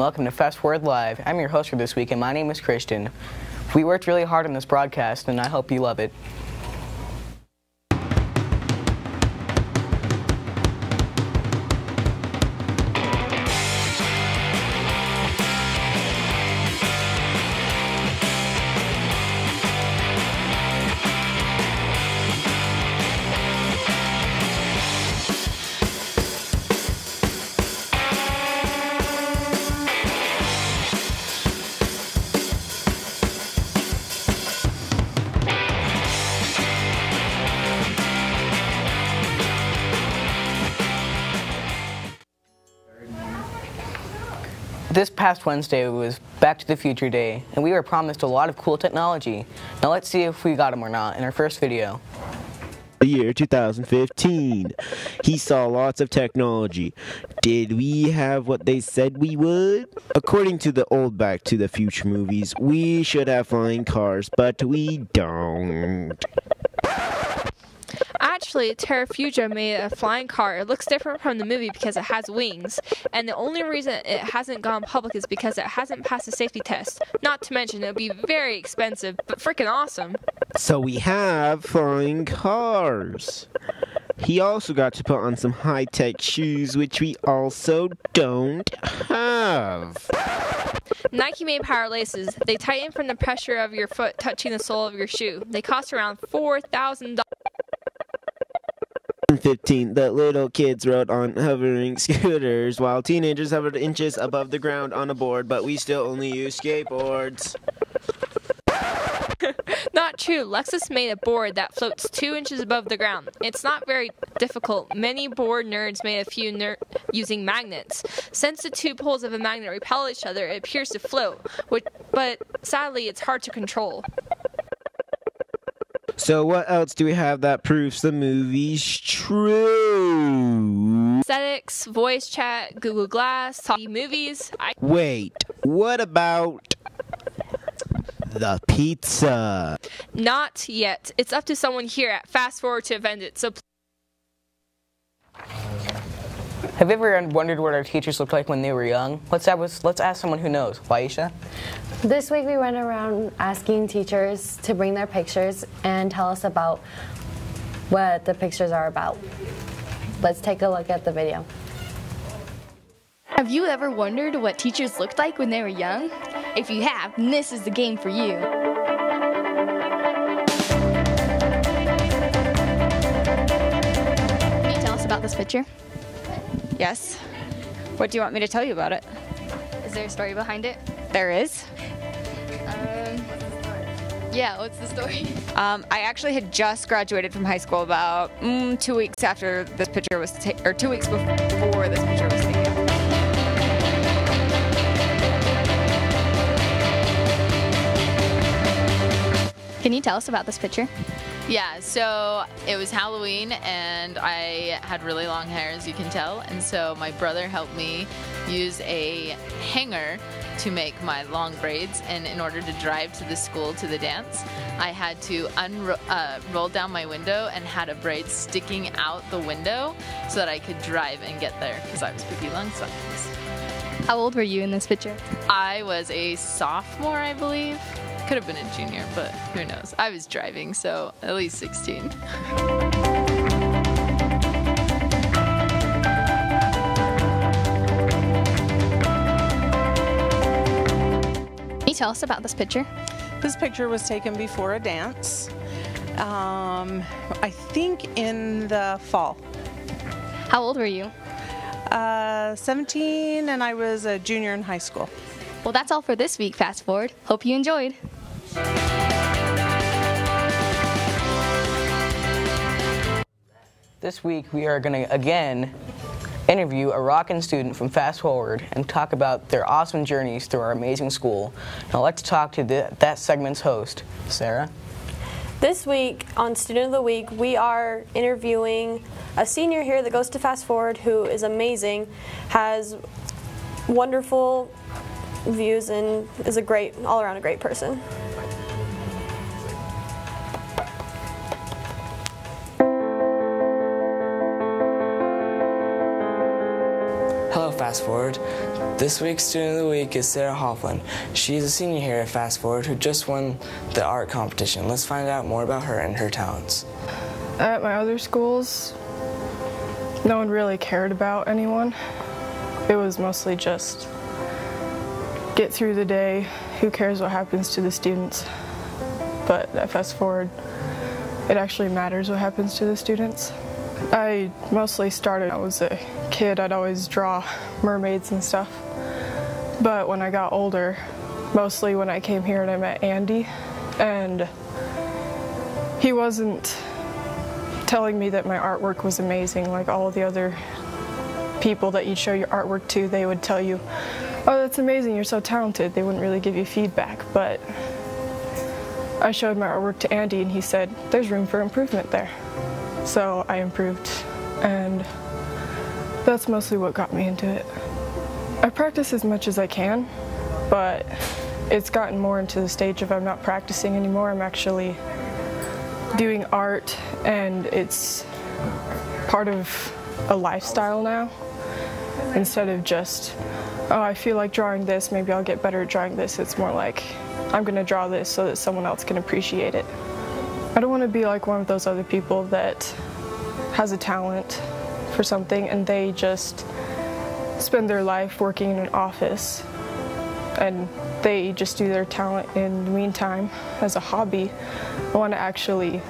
Welcome to Fast Forward Live. I'm your host for this week, and my name is Christian. We worked really hard on this broadcast, and I hope you love it. This past Wednesday was Back to the Future Day, and we were promised a lot of cool technology. Now let's see if we got them or not in our first video. The year 2015. He saw lots of technology. Did we have what they said we would? According to the old Back to the Future movies, we should have flying cars, but we don't. Actually, Terrafugia made a flying car. It looks different from the movie because it has wings, and the only reason it hasn't gone public is because it hasn't passed the safety test. Not to mention, it would be very expensive, but freaking awesome. So we have flying cars. He also got to put on some high-tech shoes, which we also don't have. Nike made power laces. They tighten from the pressure of your foot touching the sole of your shoe. They cost around $4,000. 15, the little kids rode on hovering scooters while teenagers hovered inches above the ground on a board, but we still only use skateboards. Not true. Lexus made a board that floats 2 inches above the ground. It's not very difficult. Many board nerds made a few using magnets. Since the two poles of a magnet repel each other, it appears to float, but sadly it's hard to control. So what else do we have that proves the movie's true? Aesthetics, voice chat, Google Glass, talkie movies. Wait, what about the pizza? Not yet. It's up to someone here at Fast Forward to invent it, so Have you ever wondered what our teachers looked like when they were young? Let's ask someone who knows. Waisha? This week we went around asking teachers to bring their pictures and tell us about what the pictures are about. Let's take a look at the video. Have you ever wondered what teachers looked like when they were young? If you have, then this is the game for you. Can you tell us about this picture? Yes. What do you want me to tell you about it? Is there a story behind it? There is. Yeah, what's the story? I actually had just graduated from high school about 2 weeks after this picture was taken, or 2 weeks before this picture was taken. Can you tell us about this picture? Yeah, so it was Halloween and I had really long hair, as you can tell, and so my brother helped me use a hanger to make my long braids, and in order to drive to the school to the dance, I had to roll down my window and had a braid sticking out the window so that I could drive and get there because I was Pippi Longstocking. How old were you in this picture? I was a sophomore, I believe. Could have been a junior, but who knows. I was driving, so at least 16. Can you tell us about this picture? This picture was taken before a dance, I think in the fall. How old were you? 17, and I was a junior in high school. Well, that's all for this week, Fast Forward. Hope you enjoyed. This week we are going to again interview a rockin' student from Fast Forward and talk about their awesome journeys through our amazing school. Now let's talk to that segment's host, Sarah. This week on Student of the Week, we are interviewing a senior here that goes to Fast Forward who is amazing, has wonderful views, and is a great, all around a great person. Hello, Fast Forward. This week's Student of the Week is Sarah Hoffland. She's a senior here at Fast Forward who just won the art competition. Let's find out more about her and her talents. At my other schools, no one really cared about anyone. It was mostly just get through the day, who cares what happens to the students. But at Fast Forward, it actually matters what happens to the students. I mostly started when I was a kid. I'd always draw mermaids and stuff. But when I got older, mostly when I came here and I met Andy, and he wasn't telling me that my artwork was amazing like all the other people that you'd show your artwork to. They would tell you, oh, that's amazing, you're so talented. They wouldn't really give you feedback, but I showed my artwork to Andy and he said, there's room for improvement there. So I improved, and that's mostly what got me into it. I practice as much as I can, but it's gotten more into the stage of I'm not practicing anymore. I'm actually doing art, and it's part of a lifestyle now, instead of just, oh, I feel like drawing this, maybe I'll get better at drawing this. It's more like, I'm going to draw this so that someone else can appreciate it. I don't want to be like one of those other people that has a talent for something and they just spend their life working in an office and they just do their talent in the meantime as a hobby. I want to actually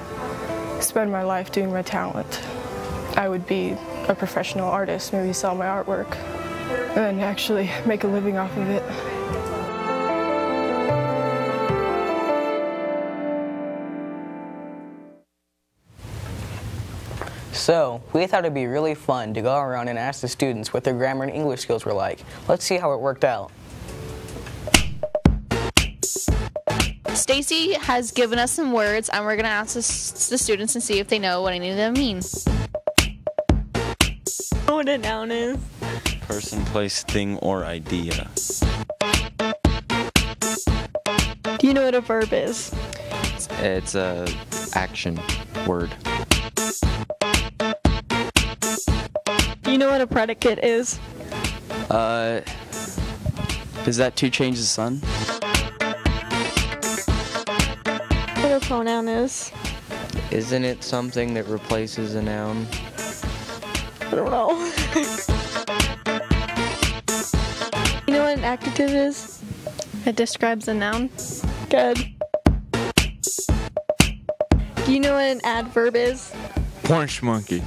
spend my life doing my talent. I would be a professional artist, maybe sell my artwork, and then actually make a living off of it. So, we thought it'd be really fun to go around and ask the students what their grammar and English skills were like. Let's see how it worked out. Stacy has given us some words, and we're going to ask the students and see if they know what any of them mean. Know what a noun is? Person, place, thing, or idea. Do you know what a verb is? It's a action word. Do you know what a predicate is? Is that to change the sun? What a pronoun is? Isn't it something that replaces a noun? I don't know. You know what an adjective is? It describes a noun. Good. Do you know what an adverb is? Punch monkey.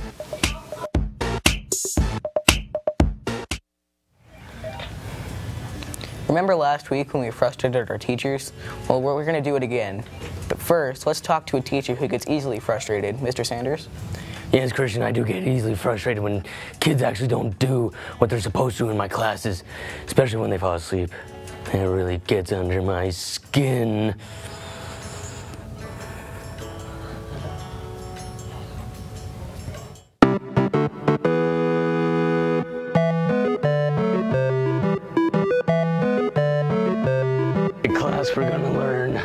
Remember last week when we frustrated our teachers? Well, we're going to do it again. But first, let's talk to a teacher who gets easily frustrated. Mr. Sanders? Yes, Christian, I do get easily frustrated when kids actually don't do what they're supposed to in my classes, especially when they fall asleep. It really gets under my skin. In class, we're gonna learn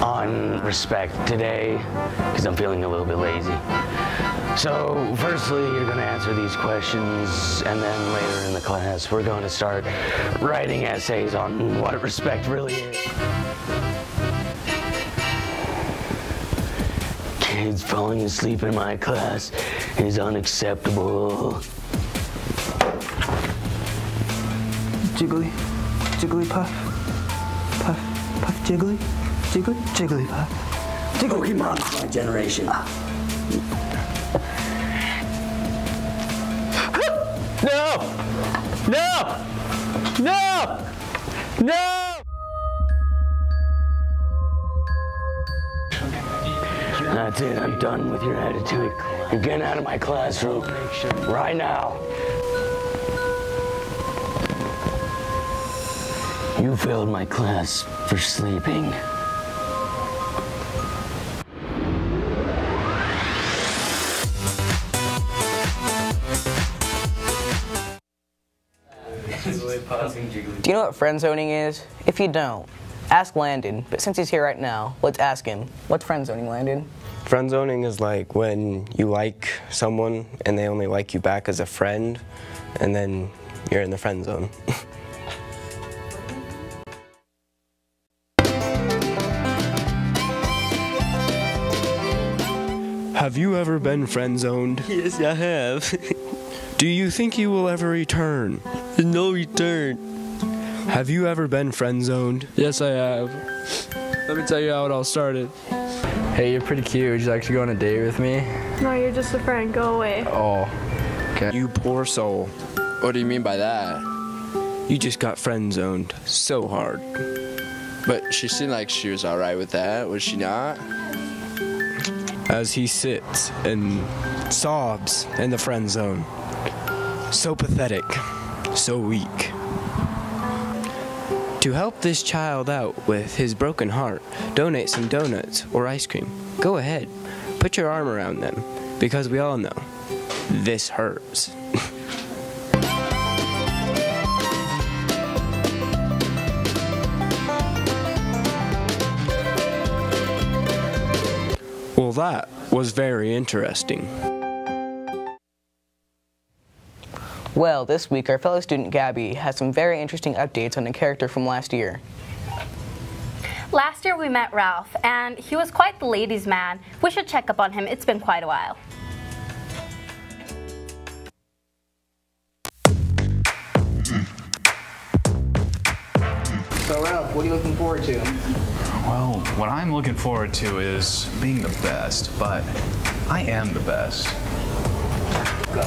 on respect today, because I'm feeling a little bit lazy. So, firstly, you're going to answer these questions, and then later in the class, we're going to start writing essays on what respect really is. Kids falling asleep in my class is unacceptable. Jiggly, Jigglypuff, Puff, Puff Jiggly, Jiggly, Jigglypuff. Pokemon's my generation. No! No! No! No! That's it, I'm done with your attitude. You're getting out of my classroom right now. You failed my class for sleeping. Do you know what friend zoning is? If you don't, ask Landon. But since he's here right now, let's ask him. What's friend zoning, Landon? Friend zoning is like when you like someone and they only like you back as a friend, and then you're in the friend zone. Have you ever been friend zoned? Yes, I have. Do you think you will ever return? No return. Have you ever been friend zoned? Yes, I have. Let me tell you how it all started. Hey, you're pretty cute. Would you like to go on a date with me? No, you're just a friend. Go away. Oh, okay. You poor soul. What do you mean by that? You just got friend zoned so hard. But she seemed like she was alright with that, was she not? As he sits and sobs in the friend zone. So pathetic, so weak. To help this child out with his broken heart, donate some donuts or ice cream. Go ahead, put your arm around them, because we all know this hurts. Well, that was very interesting. Well, this week our fellow student Gabby has some very interesting updates on a character from last year. Last year we met Ralph, and he was quite the ladies' man. We should check up on him. It's been quite a while. So Ralph, what are you looking forward to? Well, what I'm looking forward to is being the best, but I am the best. Go.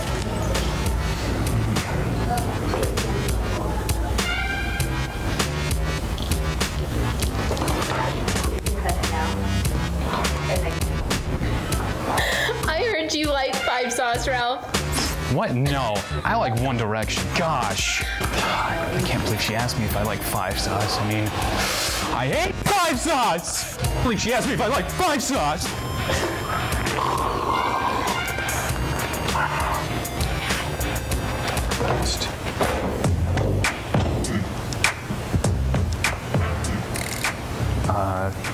I heard you like 5 Sauce, Ralph. What? No. I like One Direction. Gosh. I can't believe she asked me if I like 5 Sauce. I mean, I hate 5 Sauce! I can't believe she asked me if I like 5 Sauce!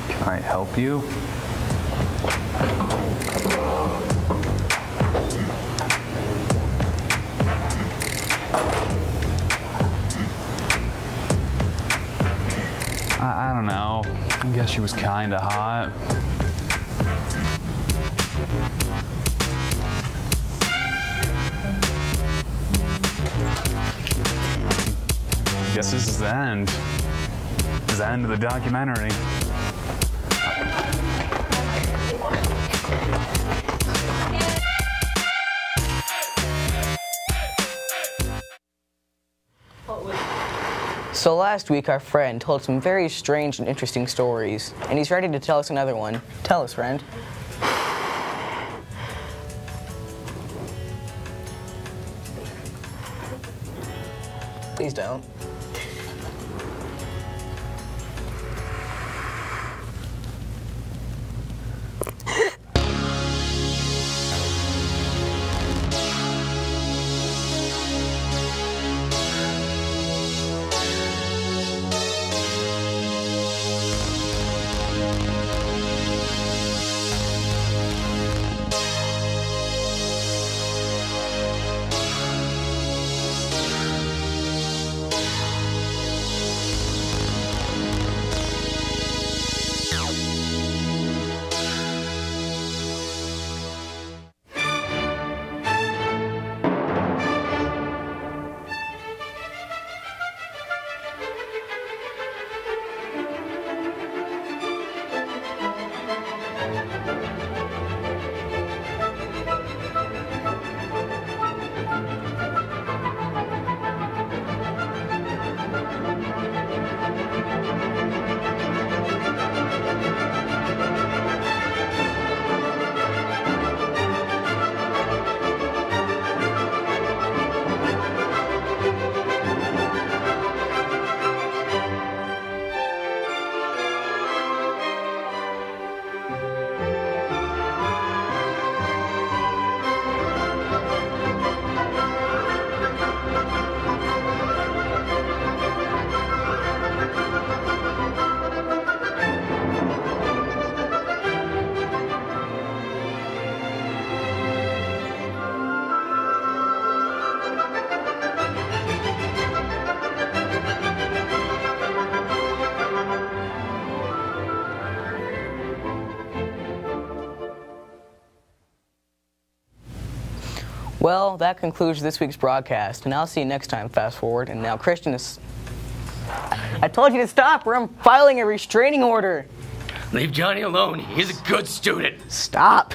Can I help you? I don't know. I guess she was kinda hot. I guess this is the end. This is the end of the documentary. So last week our friend told some very strange and interesting stories, and he's ready to tell us another one. Tell us, friend. Please don't. Well, that concludes this week's broadcast, and I'll see you next time, Fast Forward. And now Christian is... I told you to stop, or I'm filing a restraining order. Leave Johnny alone. He's a good student. Stop.